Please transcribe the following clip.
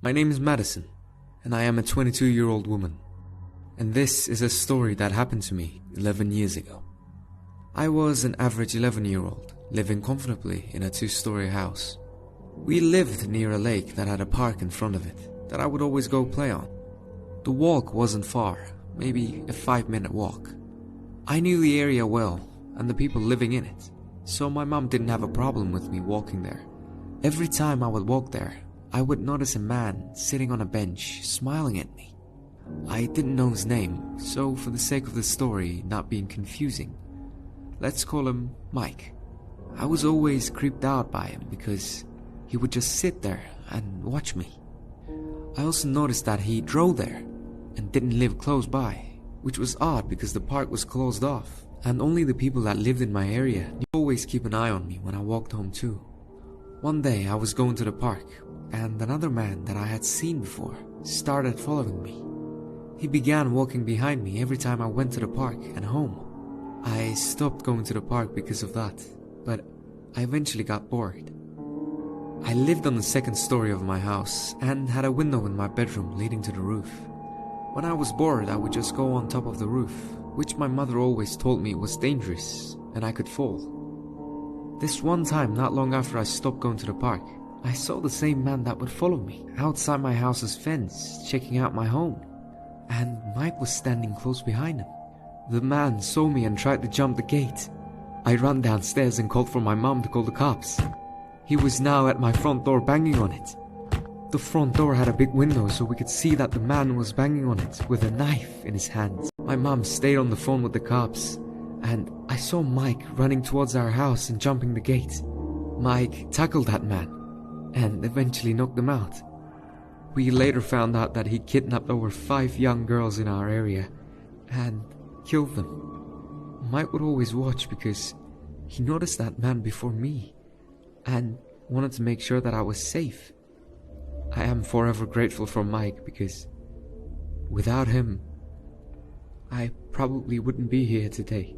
My name is Madison, and I am a 22-year-old woman. And this is a story that happened to me 11 years ago. I was an average 11-year-old, living comfortably in a 2-story house. We lived near a lake that had a park in front of it that I would always go play on. The walk wasn't far, maybe a 5-minute walk. I knew the area well and the people living in it, so my mom didn't have a problem with me walking there. Every time I would walk there, I would notice a man sitting on a bench smiling at me. I didn't know his name, so for the sake of the story not being confusing, let's call him Mike. I was always creeped out by him because he would just sit there and watch me. I also noticed that he drove there and didn't live close by, which was odd because the park was closed off and only the people that lived in my area knew to always keep an eye on me when I walked home too. One day I was going to the park and another man that I had seen before started following me. He began walking behind me every time I went to the park and home. I stopped going to the park because of that, but I eventually got bored. I lived on the 2nd story of my house and had a window in my bedroom leading to the roof. When I was bored, I would just go on top of the roof, which my mother always told me was dangerous and I could fall. This one time, not long after I stopped going to the park, I saw the same man that would follow me outside my house's fence, checking out my home, and Mike was standing close behind him. The man saw me and tried to jump the gate. I ran downstairs and called for my mom to call the cops. He was now at my front door banging on it. The front door had a big window so we could see that the man was banging on it with a knife in his hand. My mom stayed on the phone with the cops, and I saw Mike running towards our house and jumping the gate. Mike tackled that man and eventually knocked him out. We later found out that he kidnapped over 5 young girls in our area and killed them. Mike would always watch because he noticed that man before me and wanted to make sure that I was safe. I am forever grateful for Mike because without him, I probably wouldn't be here today.